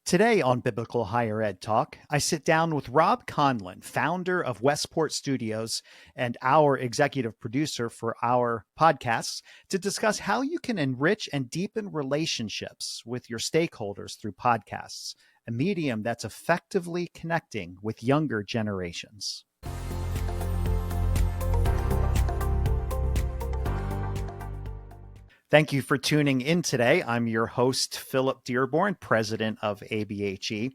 Today on Biblical Higher Ed Talk, I sit down with Robb Conlon, founder of Westport Studios and our executive producer for our podcasts, to discuss how you can enrich and deepen relationships with your stakeholders through podcasts, a medium that's effectively connecting with younger generations. Thank you for tuning in today. I'm your host, Philip Dearborn, president of ABHE,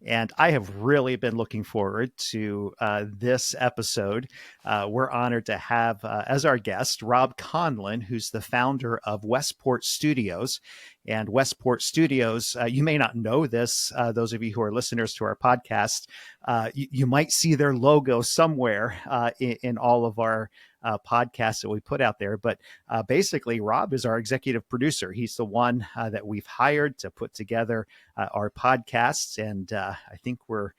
and I have really been looking forward to this episode. We're honored to have as our guest Robb Conlon, who's the founder of Westport Studios. And Westport Studios, you may not know this, those of you who are listeners to our podcast, you might see their logo somewhere in all of our podcasts that we put out there. But basically, Robb is our executive producer. He's the one that we've hired to put together our podcasts. And I think we're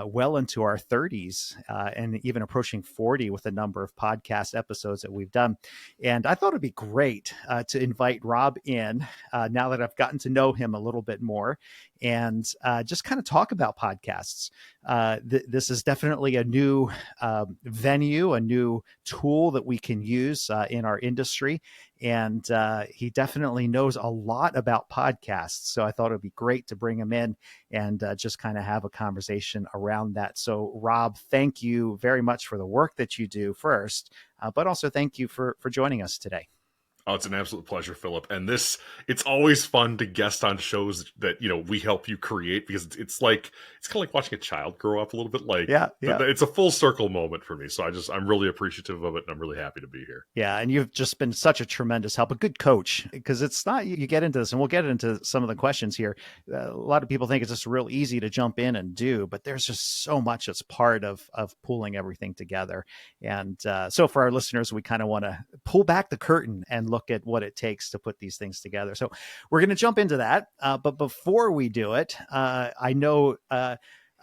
well into our 30s and even approaching 40 with a number of podcast episodes that we've done. And I thought it'd be great to invite Robb in now that I've gotten to know him a little bit more and just kind of talk about podcasts. This is definitely a new venue, a new tool that we can use in our industry. And he definitely knows a lot about podcasts. So I thought it'd be great to bring him in and just kind of have a conversation around that. So Robb, thank you very much for the work that you do first, but also thank you for joining us today. Oh, it's an absolute pleasure, Philip. And it's always fun to guest on shows that, we help you create, because it's kind of like watching a child grow up a little bit. It's a full circle moment for me. So I'm really appreciative of it, and I'm really happy to be here. Yeah. And you've just been such a tremendous help, a good coach, because it's not, you get into this, and we'll get into some of the questions here. A lot of people think it's just real easy to jump in and do, but there's just so much that's part of pulling everything together. And so for our listeners, we kind of want to pull back the curtain and look at what it takes to put these things together. So we're going to jump into that. But before we do it, I know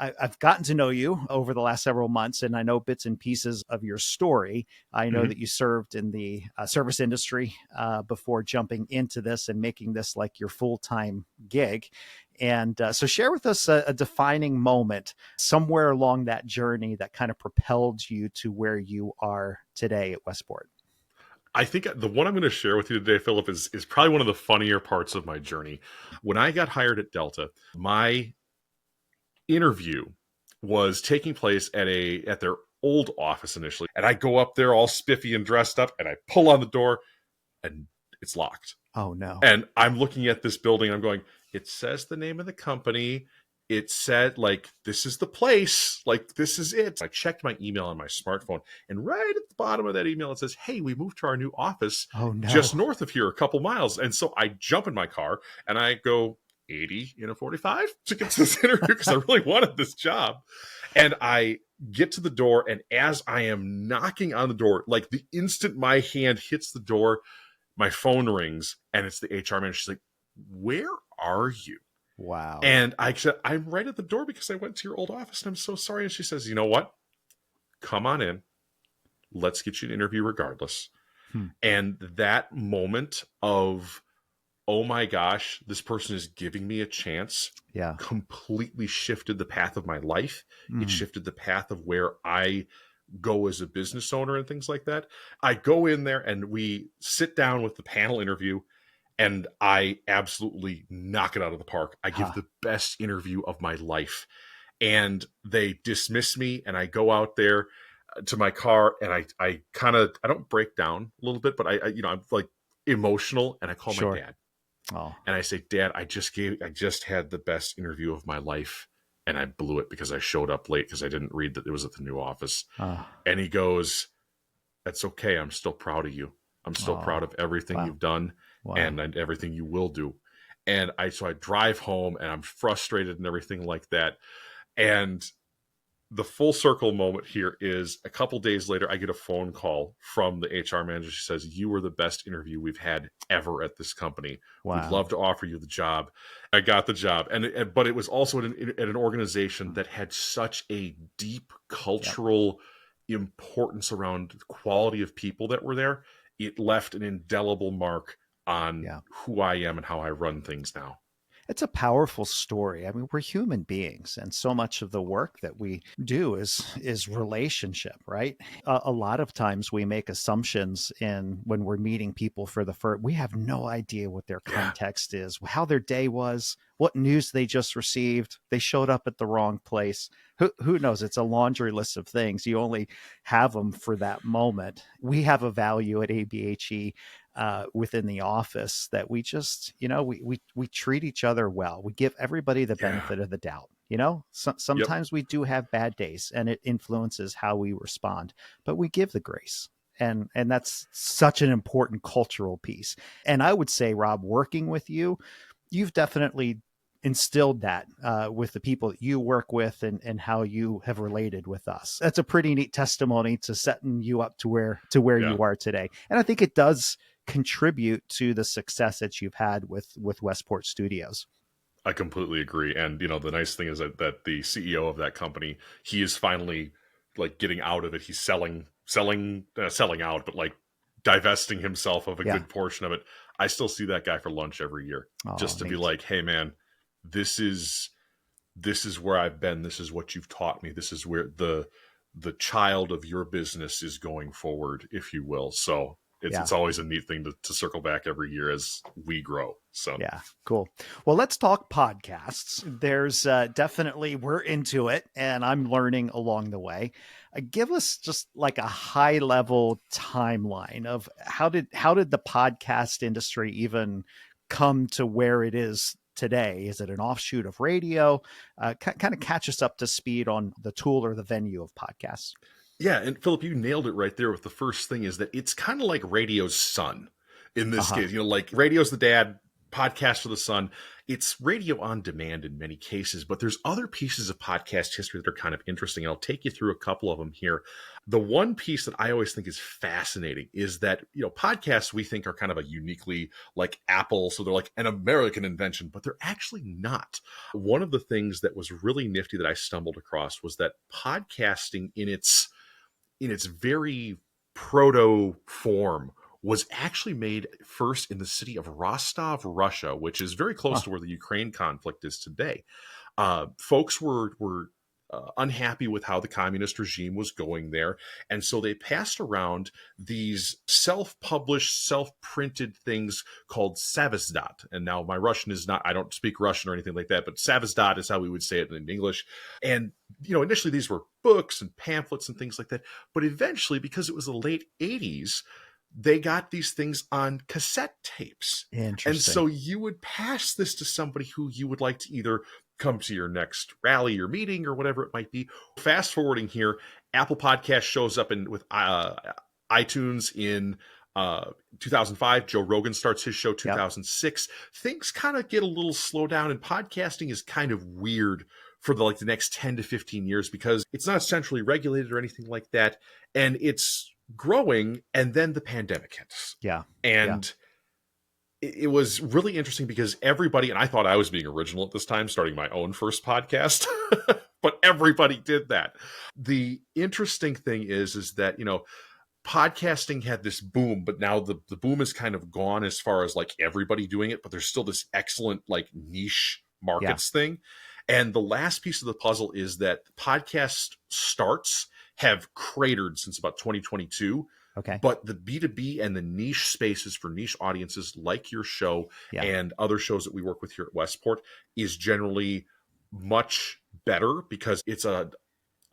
I've gotten to know you over the last several months, and I know bits and pieces of your story. I know that you served in the service industry before jumping into this and making this like your full-time gig. And so share with us a defining moment somewhere along that journey that kind of propelled you to where you are today at Westport. I think the one I'm going to share with you today, Philip, is probably one of the funnier parts of my journey. When I got hired at Delta, my interview was taking place at their old office initially. And I go up there all spiffy and dressed up, and I pull on the door, and it's locked. Oh, no. And I'm looking at this building, and I'm going, it says the name of the company. It said, this is the place, this is it. I checked my email on my smartphone, and right at the bottom of that email, it says, hey, we moved to our new office just north of here, a couple miles. And so I jump in my car, and I go 80 in a 45 to get to this interview because I really wanted this job. And I get to the door, and as I am knocking on the door, the instant my hand hits the door, my phone rings, and it's the HR manager. She's like, where are you? Wow. And I said, I'm right at the door because I went to your old office and I'm so sorry. And she says, you know what? Come on in. Let's get you an interview regardless. And that moment of, oh my gosh, this person is giving me a chance, completely shifted the path of my life. It shifted the path of where I go as a business owner and things like that. I go in there and we sit down with the panel interview, and I absolutely knock it out of the park. I give the best interview of my life. And they dismiss me, and I go out there to my car, and I don't break down a little bit, but I'm emotional, and I call my dad. Oh. And I say, Dad, I just had the best interview of my life, and I blew it because I showed up late because I didn't read that it was at the new office. And he goes, that's okay. I'm still proud of you. I'm still proud of everything you've done. Wow. And everything you will do. And so I drive home, and I'm frustrated and everything like that. And the full circle moment here is a couple days later, I get a phone call from the HR manager. She says, you were the best interview we've had ever at this company. Wow. We'd love to offer you the job. I got the job. But it was also at an organization that had such a deep cultural importance around the quality of people that were there. It left an indelible mark on who I am and how I run things now. It's a powerful story. I mean, we're human beings, and so much of the work that we do is relationship, right? A lot of times we make assumptions in when we're meeting people for the first. We have no idea what their Yeah. context is, how their day was, what news they just received. They showed up at the wrong place. Who knows? It's a laundry list of things. You only have them for that moment. We have a value at ABHE within the office that we just, we treat each other well. We give everybody the Yeah. benefit of the doubt. Yep. Sometimes we do have bad days and it influences how we respond, but we give the grace. And that's such an important cultural piece. And I would say, Rob, working with you, you've definitely instilled that with the people that you work with and how you have related with us. That's a pretty neat testimony to setting you up to where Yeah. you are today. And I think it does contribute to the success that you've had with Westport Studios. I completely agree. And the nice thing is that the CEO of that company, he is finally like getting out of it. He's selling out, but like divesting himself of a Yeah. good portion of it. I still see that guy for lunch every year, Oh, just to be neat. like, hey man, this is where I've been. This is what you've taught me. This is where the child of your business is going forward, if you will. So Yeah. it's always a neat thing to circle back every year as we grow. So Yeah, cool. Well, let's talk podcasts. There's definitely, we're into it and I'm learning along the way. Give us just like a high level timeline of how did the podcast industry even come to where it is today? Is it an offshoot of radio? Kind of catch us up to speed on the tool or the venue of podcasts. yeah, and Philip, you nailed it right there with the first thing is that it's kind of like radio's son in this Uh-huh. case. Like radio's the dad, podcast for the son. It's radio on demand in many cases, but there's other pieces of podcast history that are kind of interesting. I'll take you through a couple of them here. The one piece that I always think is fascinating is that, podcasts we think are kind of a uniquely like Apple. So they're like an American invention, but they're actually not. One of the things that was really nifty that I stumbled across was that podcasting in its very proto form was actually made first in the city of Rostov, Russia, which is very close Huh. to where the Ukraine conflict is today. Folks were unhappy with how the communist regime was going there, and so they passed around these self-published, self-printed things called savizdat. And now my Russian is not—I don't speak Russian or anything like that, but savizdat is how we would say it in English. And initially these were books and pamphlets and things like that, but eventually, because it was the late '80s, they got these things on cassette tapes. And Interesting. so you would pass this to somebody who you would like to either come to your next rally or meeting or whatever it might be. Fast forwarding here, Apple Podcast shows up with iTunes in 2005. Joe Rogan starts his show Yep. 2006. Things kind of get a little slow down, and podcasting is kind of weird for the next 10 to 15 years because it's not centrally regulated or anything like that, and it's growing. And then the pandemic hits, Yeah. Yeah. and it was really interesting because everybody, and I thought I was being original at this time, starting my own first podcast, but everybody did that. The interesting thing is that, podcasting had this boom, but now the boom is kind of gone as far as like everybody doing it, but there's still this excellent like niche Yeah. markets thing. And the last piece of the puzzle is that podcast starts have cratered since about 2022, Okay. but the B2B and the niche spaces for niche audiences like your show Yeah. and other shows that we work with here at Westport is generally much better because it's a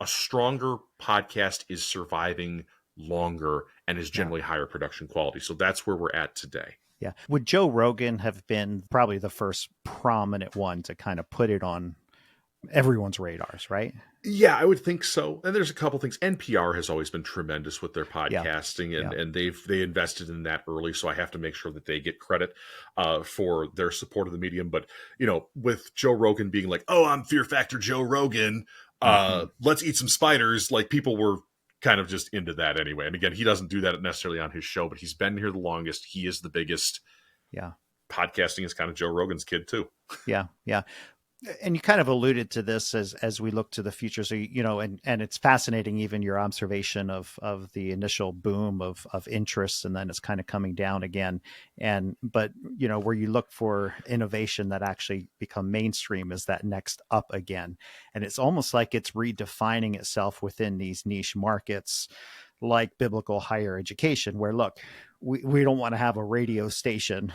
stronger podcast is surviving longer and is Yeah. generally higher production quality. So that's where we're at today. Yeah. Would Joe Rogan have been probably the first prominent one to kind of put it on everyone's radars, right? Yeah, I would think so. And there's a couple things. NPR has always been tremendous with their Yeah. podcasting, and Yeah. and they invested in that early. So I have to make sure that they get credit for their support of the medium. But with Joe Rogan being like, "Oh, I'm Fear Factor Joe Rogan. Mm-hmm. Let's eat some spiders." Like people were kind of just into that anyway. And again, he doesn't do that necessarily on his show, but he's been here the longest. He is the biggest. Yeah. Podcasting is kind of Joe Rogan's kid too. Yeah. Yeah. And you kind of alluded to this as we look to the future. So and it's fascinating, even your observation of the initial boom of interest, and then it's kind of coming down again. And but where you look for innovation that actually become mainstream is that next up again, and it's almost like it's redefining itself within these niche markets, like biblical higher education, where look, we don't want to have a radio station.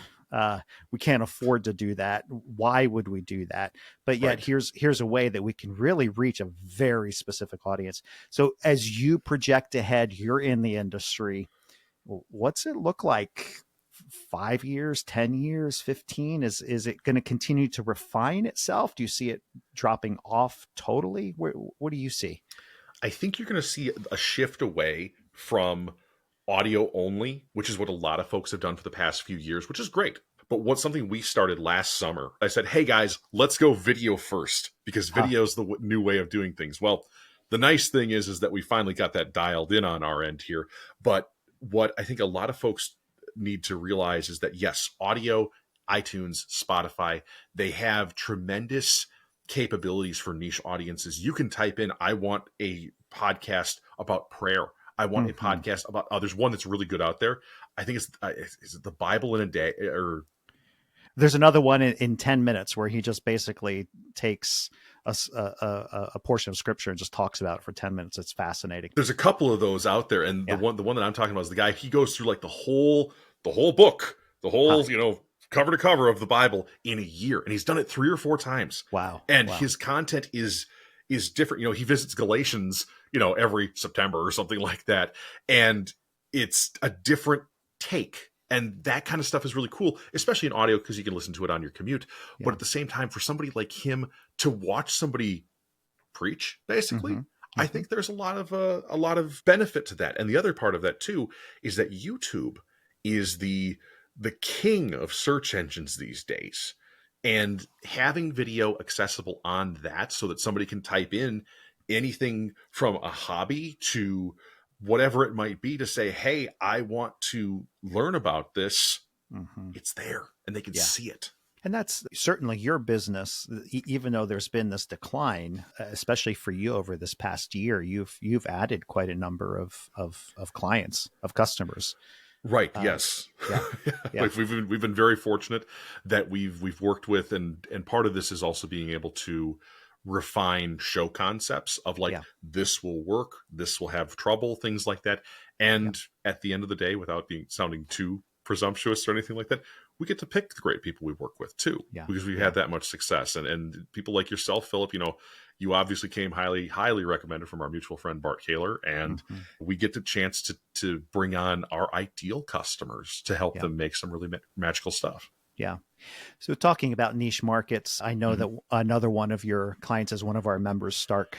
We can't afford to do that. Why would we do that? But yet Right. here's a way that we can really reach a very specific audience. So as you project ahead, you're in the industry. What's it look like 5 years, 10 years, 15? Is it going to continue to refine itself? Do you see it dropping off totally? What do you see? I think you're going to see a shift away from audio only, which is what a lot of folks have done for the past few years, which is great. But what's something we started last summer? I said, hey guys, let's go video first, because Huh. video is the new way of doing things. Well, the nice thing is that we finally got that dialed in on our end here. But what I think a lot of folks need to realize is that yes, audio, iTunes, Spotify, they have tremendous capabilities for niche audiences. You can type in, I want a podcast about prayer. I want a Mm-hmm. podcast about, there's one that's really good out there. I think is it the Bible in a day, or There's another one in 10 minutes where he just basically takes a portion of scripture and just talks about it for 10 minutes. It's fascinating. there's a couple of those out there. And the Yeah. one that I'm talking about is the guy, he goes through like the whole book, the Huh. whole, cover to cover of the Bible in a year. And he's done it 3 or 4 times. Wow. And Wow. his content is different. He visits Galatians, every September or something like that. And it's a different take. And that kind of stuff is really cool, especially in audio, because you can listen to it on your commute. Yeah. But at the same time, for somebody like him to watch somebody preach, basically, Mm-hmm. I Mm-hmm. think there's a lot of benefit to that. And the other part of that too is that YouTube is the king of search engines these days. And having video accessible on that, so that somebody can type in anything from a hobby to whatever it might be, to say, hey, I want to learn about this, Mm-hmm. it's there and they can Yeah. see it. And that's certainly your business, even though there's been this decline, especially for you over this past year. You've added quite a number of clients, of customers. Right. Yes. Yeah. Yeah. We've been very fortunate that we've worked with, and part of this is also being able to refine show concepts of like, Yeah. this will work, this will have trouble, things like that. And at the end of the day, without sounding too presumptuous or anything like that, we get to pick the great people we work with too, Yeah. because we've Yeah. had that much success. And people like yourself, Philip, you obviously came highly recommended from our mutual friend Bart Kaler, and Mm-hmm. we get the chance to bring on our ideal customers to help Yeah. them make some really magical stuff. Yeah. So talking about niche markets, I know Mhm. that another one of your clients is one of our members, Start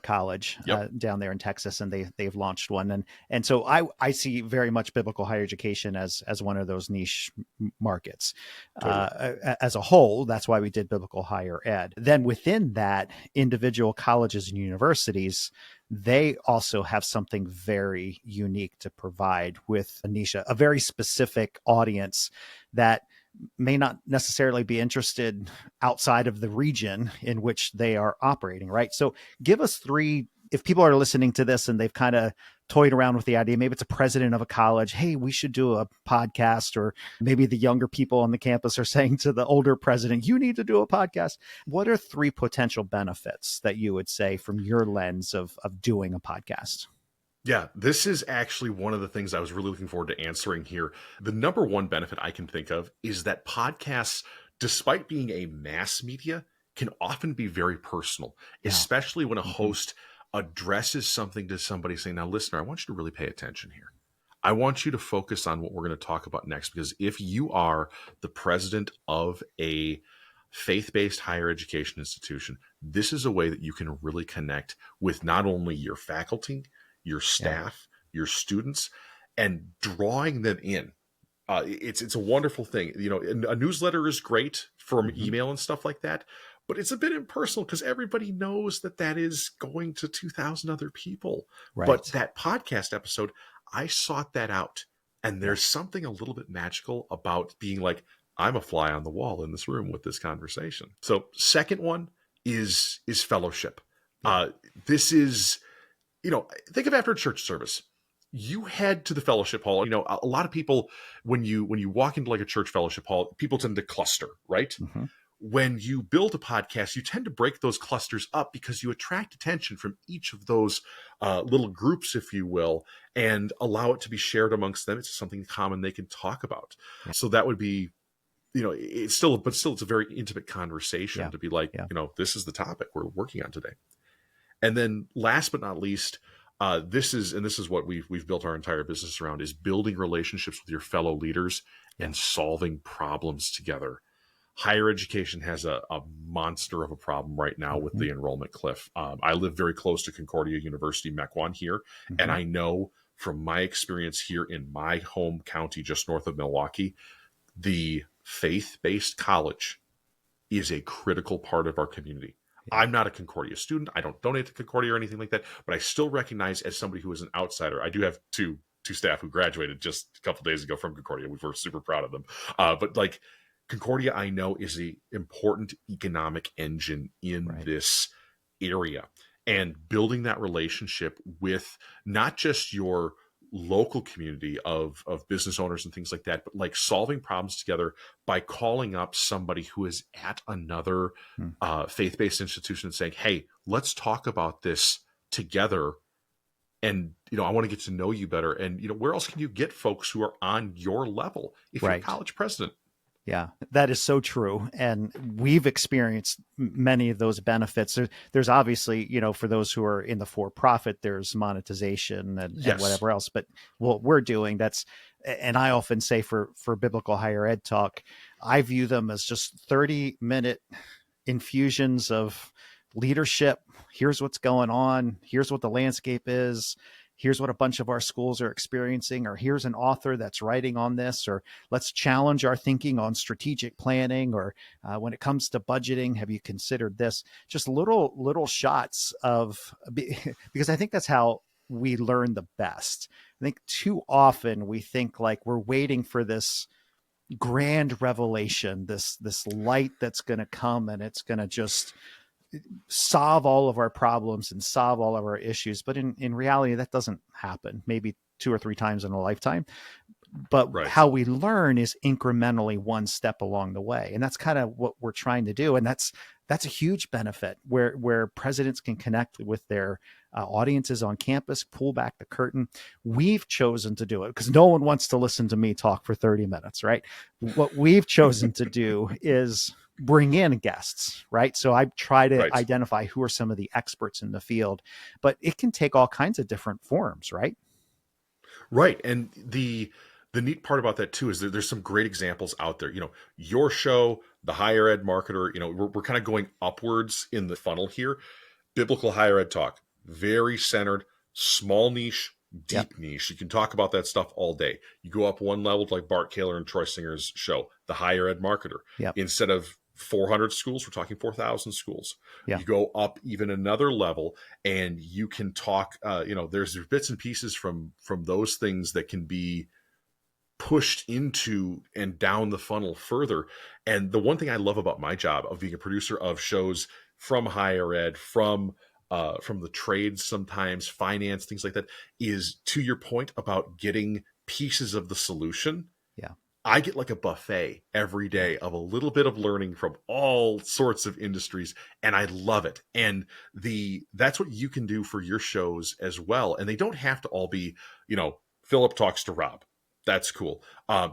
College, Yep. down there in Texas, and they've launched one, and so I see very much biblical higher education as one of those niche markets. Totally. As a whole, that's why we did biblical higher ed. Then within that, individual colleges and universities, they also have something very unique to provide with a niche, a very specific audience that may not necessarily be interested outside of the region in which they are operating, right? So give us 3, if people are listening to this and they've kind of toyed around with the idea, maybe it's a president of a college, hey, we should do a podcast, or maybe the younger people on the campus are saying to the older president, you need to do a podcast. What are 3 potential benefits that you would say from your lens of doing a podcast? Yeah, this is actually one of the things I was really looking forward to answering here. The number one benefit I can think of is that podcasts, despite being a mass media, can often be very personal, Yeah. especially when a Mm-hmm. host addresses something to somebody, saying, now, listener, I want you to really pay attention here. I want you to focus on what we're going to talk about next, because if you are the president of a faith-based higher education institution, this is a way that you can really connect with not only your faculty, your staff, your students, and drawing them in. It's a wonderful thing. A newsletter is great from Mm-hmm. email and stuff like that, but it's a bit impersonal because everybody knows that is going to 2,000 other people. Right. But that podcast episode, I sought that out. And there's something a little bit magical about being like, I'm a fly on the wall in this room with this conversation. So second one is fellowship. This is, think of after a church service. You head to the fellowship hall. A lot of people, when you walk into like a church fellowship hall, people tend to cluster, right? Mm-hmm. When you build a podcast, you tend to break those clusters up because you attract attention from each of those little groups, if you will, and allow it to be shared amongst them. It's something common they can talk about. Yeah. So that would be, it's a very intimate conversation to be like, this is the topic we're working on today. And then last but not least, this is what we've built our entire business around, is building relationships with your fellow leaders and solving problems together. Higher education has a monster of a problem right now with the enrollment cliff. I live very close to Concordia University, Mequon here, and I know from my experience here in my home county, just north of Milwaukee, the faith-based college is a critical part of our community. I'm not a Concordia student. I don't donate to Concordia or anything like that, but I still recognize, as somebody who is an outsider, I do have two staff who graduated just a couple days ago from Concordia. We're super proud of them. But like, Concordia, I know, is an important economic engine in this area, and building that relationship with not just your local community of business owners and things like that, but like solving problems together by calling up somebody who is at another faith-based institution and saying, hey, let's talk about this together. And, I want to get to know you better. And, where else can you get folks who are on your level if you're a college president? Yeah, that is so true. And we've experienced many of those benefits. There's obviously, for those who are in the for-profit, there's monetization and whatever else. But what we're doing, and I often say for biblical higher ed talk, I view them as just 30-minute infusions of leadership. Here's what's going on. Here's what the landscape is. Here's what a bunch of our schools are experiencing, or here's an author that's writing on this, or let's challenge our thinking on strategic planning, or when it comes to budgeting, have you considered this? Just little shots of, because I think that's how we learn the best. I think too often we think like we're waiting for this grand revelation, this light that's going to come and it's going to just solve all of our problems and solve all of our issues. But in reality, that doesn't happen, maybe 2 or 3 times in a lifetime. But how we learn is incrementally one step along the way. And that's kind of what we're trying to do. And that's a huge benefit where presidents can connect with their audiences on campus, pull back the curtain. We've chosen to do it because no one wants to listen to me talk for 30 minutes, right? What we've chosen to do is bring in guests, right? So I try to identify who are some of the experts in the field, but it can take all kinds of different forms, right? Right. And the neat part about that too is that there's some great examples out there. Your show, The Higher Ed Marketer, we're kind of going upwards in the funnel here. Biblical Higher Ed Talk, very centered, small niche, deep niche. You can talk about that stuff all day. You go up one level like Bart Kaler and Troy Singer's show, The Higher Ed Marketer. Instead of 400 schools, we're talking 4,000 schools. You go up even another level and you can talk, there's bits and pieces from those things that can be pushed into and down the funnel further. And the one thing I love about my job of being a producer of shows from higher ed, from the trades, sometimes finance, things like that, is to your point about getting pieces of the solution. I get like a buffet every day of a little bit of learning from all sorts of industries, and I love it. And that's what you can do for your shows as well. And they don't have to all be, Philip talks to Rob. That's cool.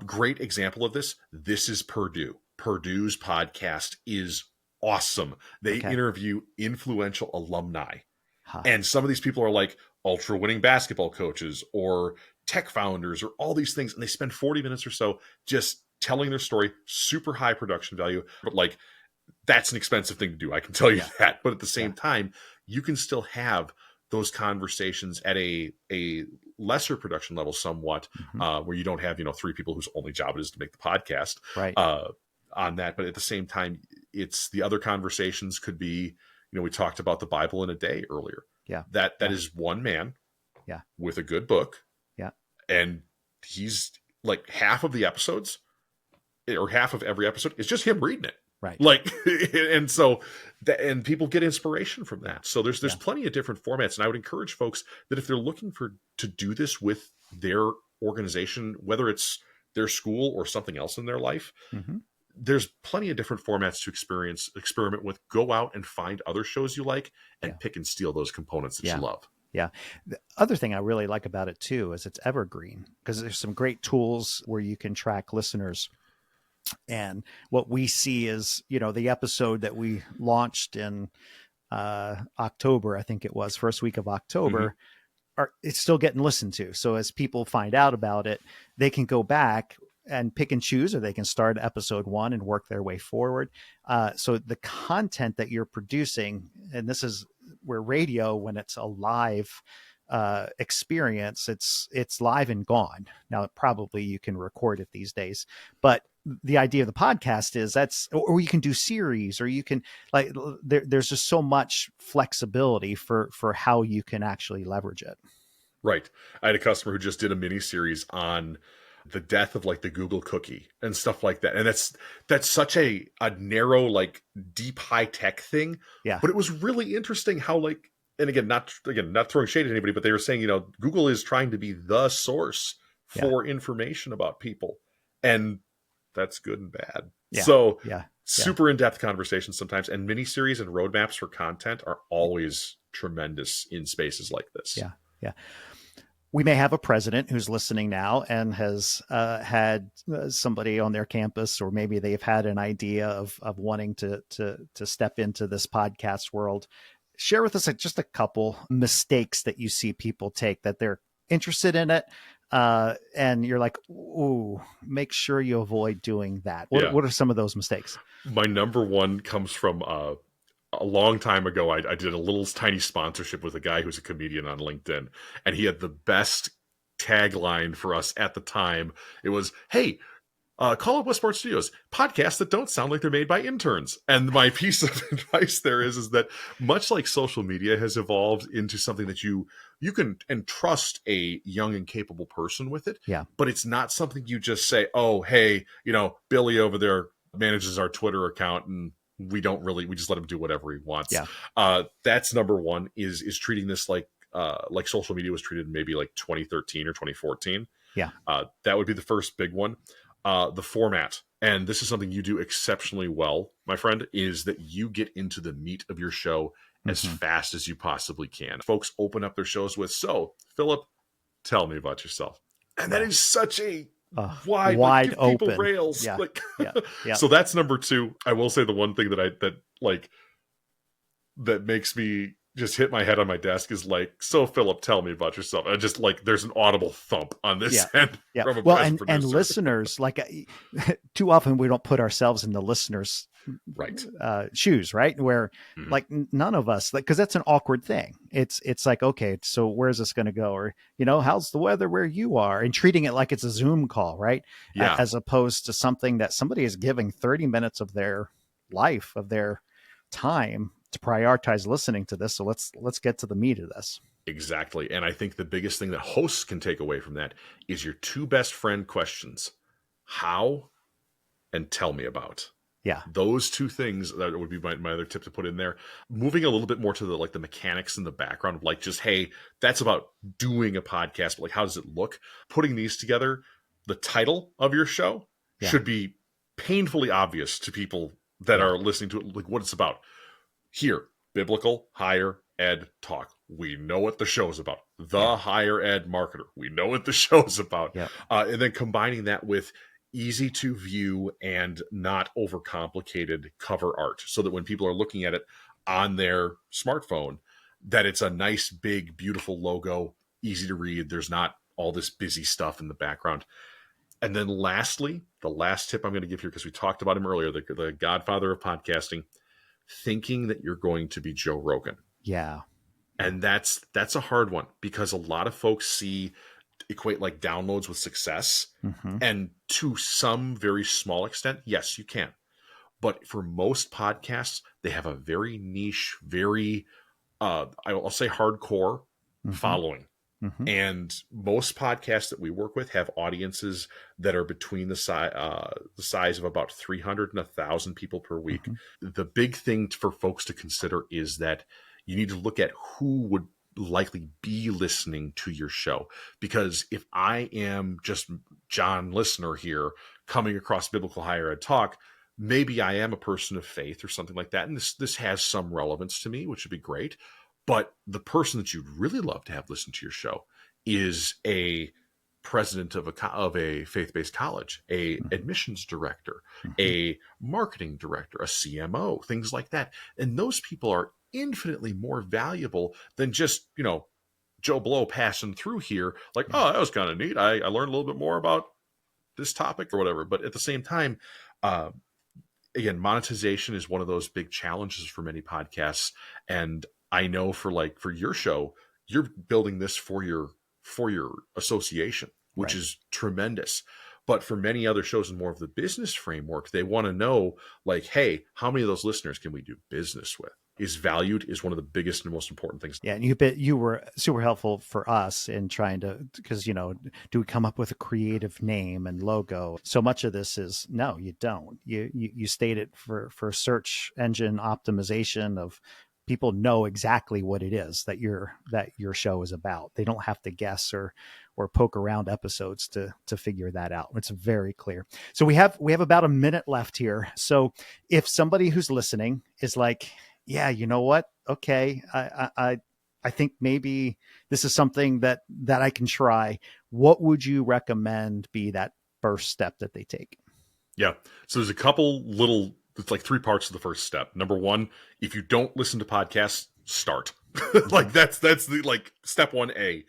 Great example of this. This is Purdue. Purdue's podcast is awesome. They interview influential alumni. And some of these people are like ultra winning basketball coaches or tech founders or all these things. And they spend 40 minutes or so just telling their story, super high production value. But like, that's an expensive thing to do. I can tell you that. But at the same time, you can still have those conversations at a lesser production level somewhat, where you don't have, 3 people whose only job it is to make the podcast on that. But at the same time, it's the other conversations could be, we talked about the Bible in a day earlier. That is one man with a good book. And he's like half of the episodes or half of every episode is just him reading it. Right. Like, and so, and people get inspiration from that. So there's Yeah. plenty of different formats. And I would encourage folks that if they're looking to do this with their organization, whether it's their school or something else in their life, there's plenty of different formats to experiment with. Go out and find other shows you like and pick and steal those components that you love. Yeah. The other thing I really like about it too is it's evergreen, because there's some great tools where you can track listeners. And what we see is, the episode that we launched in October, I think it was first week of October, it's still getting listened to. So as people find out about it, they can go back and pick and choose, or they can start episode 1 and work their way forward. So the content that you're producing, and this is where radio, when it's a live experience, it's live and gone. Now, probably you can record it these days, but the idea of the podcast is or you can do series, or you can there's just so much flexibility for how you can actually leverage it. Right. I had a customer who just did a mini series on the death of like the Google cookie and stuff like that. And that's such a narrow, like deep high tech thing. Yeah. But it was really interesting how and again, not throwing shade at anybody, but they were saying, Google is trying to be the source for information about people. And that's good and bad. Yeah. So super in-depth conversations sometimes, and miniseries and roadmaps for content are always tremendous in spaces like this. Yeah. Yeah. We may have a president who's listening now and has had somebody on their campus, or maybe they've had an idea of wanting to step into this podcast world. Share with us just a couple mistakes that you see people take, that they're interested in it, and you're like, ooh, make sure you avoid doing that. What are some of those mistakes? My number one comes from a long time ago. I did a little tiny sponsorship with a guy who's a comedian on LinkedIn, and he had the best tagline for us at the time. It was, hey, call up Westport Studios, podcasts that don't sound like they're made by interns. And my piece of advice there is that much like social media has evolved into something that you can entrust a young and capable person with it. Yeah. But it's not something you just say, oh, hey, Billy over there manages our Twitter account, and we just let him do whatever he wants. Yeah. That's number one, is treating this like social media was treated maybe like 2013 or 2014. Yeah. That would be the first big one. The format, and this is something you do exceptionally well, my friend, is that you get into the meat of your show as fast as you possibly can. Folks open up their shows with, so, Philip, tell me about yourself. And that is such a wide give open people rails. Yeah. Yeah. So that's number two. I will say the one thing that makes me just hit my head on my desk is so, Philip, tell me about yourself. I just there's an audible thump on this end. Yeah. From a well, and listeners, too often we don't put ourselves in the listeners' shoes, right? Where none of us, because that's an awkward thing. It's like, okay, so where's this going to go? Or, how's the weather where you are? And treating it like it's a Zoom call, right? Yeah. As opposed to something that somebody is giving 30 minutes of their life, of their time, to prioritize listening to this. So let's get to the meat of this. Exactly. And I think the biggest thing that hosts can take away from that is your two best friend questions. How and tell me about. Yeah. Those two things, that would be my other tip to put in there. Moving a little bit more to the mechanics in the background of just, hey, that's about doing a podcast, but how does it look? Putting these together, the title of your show should be painfully obvious to people that are listening to it, what it's about. Here, biblical higher ed talk. We know what the show's about. The higher ed marketer. We know what the show's about. Yep. And then combining that with easy to view and not overcomplicated cover art, so that when people are looking at it on their smartphone, that it's a nice, big, beautiful logo, easy to read. There's not all this busy stuff in the background. And then lastly, the last tip I'm going to give here, because we talked about him earlier, the godfather of podcasting, thinking that you're going to be Joe Rogan. Yeah. And that's a hard one, because a lot of folks equate downloads with success. And to some very small extent, yes, you can. But for most podcasts, they have a very niche, very, I'll say hardcore following. Mm-hmm. And most podcasts that we work with have audiences that are between the size of about 300 and 1,000 people per week. Mm-hmm. The big thing for folks to consider is that you need to look at who would likely be listening to your show. Because if I am just John listener here coming across Biblical Higher Ed Talk, maybe I am a person of faith or something like that. And this has some relevance to me, which would be great. But the person that you'd really love to have listen to your show is a president of a faith-based college, a admissions director, Mm-hmm. a marketing director, a CMO, things like that. And those people are infinitely more valuable than just, Joe Blow passing through here like, oh, that was kind of neat. I learned a little bit more about this topic or whatever. But at the same time, again, monetization is one of those big challenges for many podcasts. And I know for your show, you're building this for your association, which Right. is tremendous. But for many other shows in more of the business framework, they want to know, like, hey, how many of those listeners can we do business with? Is valued is one of the biggest and most important things. Yeah, and you were super helpful for us in trying to, because do we come up with a creative name and logo? So much of this is no, you don't. You state it for search engine optimization of people know exactly what it is that your show is about. They don't have to guess or poke around episodes to figure that out. It's very clear. So we have about a minute left here. So if somebody who's listening is like, yeah, you know what? Okay, I think maybe this is something that I can try. What would you recommend be that first step that they take? Yeah. So there's a couple little, it's like three parts of the first step. Number one, if you don't listen to podcasts, start. Like that's the like step 1A.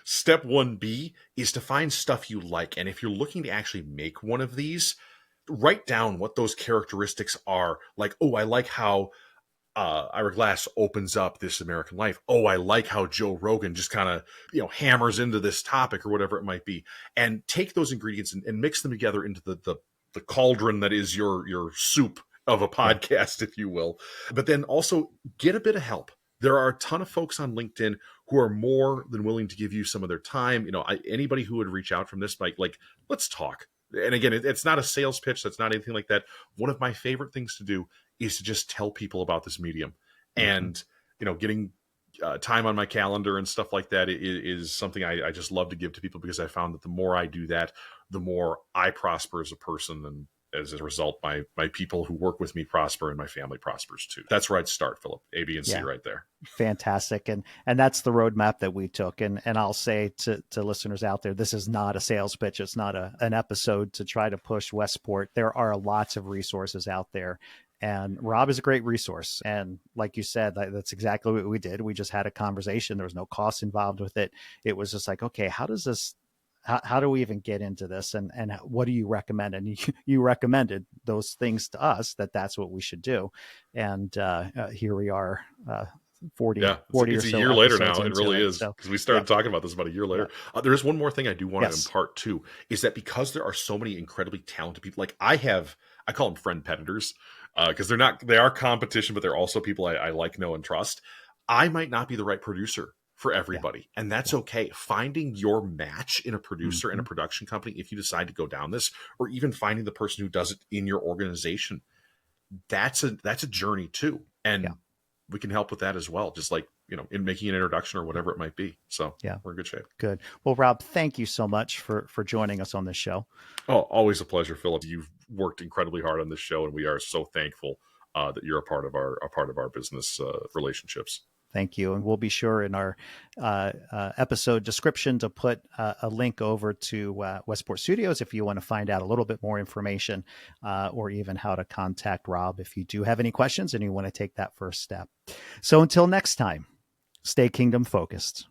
Step 1B is to find stuff you like. And if you're looking to actually make one of these, write down what those characteristics are. Like, oh, I like how Ira Glass opens up This American Life. Oh, I like how Joe Rogan just kind of, hammers into this topic or whatever it might be. And take those ingredients and mix them together into the cauldron that is your soup of a podcast, if you will. But then also get a bit of help. There are a ton of folks on LinkedIn who are more than willing to give you some of their time. Anybody who would reach out from this, like, let's talk. And again, it's not a sales pitch. That's not anything like that. One of my favorite things to do is to just tell people about this medium. And, getting time on my calendar and stuff like that is something I just love to give to people, because I found that the more I do that, the more I prosper as a person. And as a result, my people who work with me prosper and my family prospers too. That's where I'd start, Philip. A, B, and C right there. Fantastic. And that's the roadmap that we took. And I'll say to listeners out there, this is not a sales pitch. It's not an episode to try to push Westport. There are lots of resources out there. And Robb is a great resource. And like you said, that's exactly what we did. We just had a conversation. There was no cost involved with it. It was just like, okay, how do we even get into this? And what do you recommend? And you recommended those things to us, that's what we should do. And here we are, 40 it's or so a year later now. It into really is, because we started talking about this about a year later. There is one more thing I do want to impart too, is that because there are so many incredibly talented people, like I call them friend competitors, because they are competition, but they're also people I like, know, and trust. I might not be the right producer for everybody, and that's okay. Finding your match in a producer and a production company, if you decide to go down this, or even finding the person who does it in your organization, that's a journey too. And we can help with that as well, just like, in making an introduction or whatever it might be. So we're in good shape. Good. Well, Robb, thank you so much for joining us on this show. Oh, always a pleasure, Philip. You've worked incredibly hard on this show, and we are so thankful that you're a part of our business relationships. Thank you. And we'll be sure in our episode description to put a link over to Westport Studios if you want to find out a little bit more information, or even how to contact Robb if you do have any questions and you want to take that first step. So until next time, stay kingdom focused.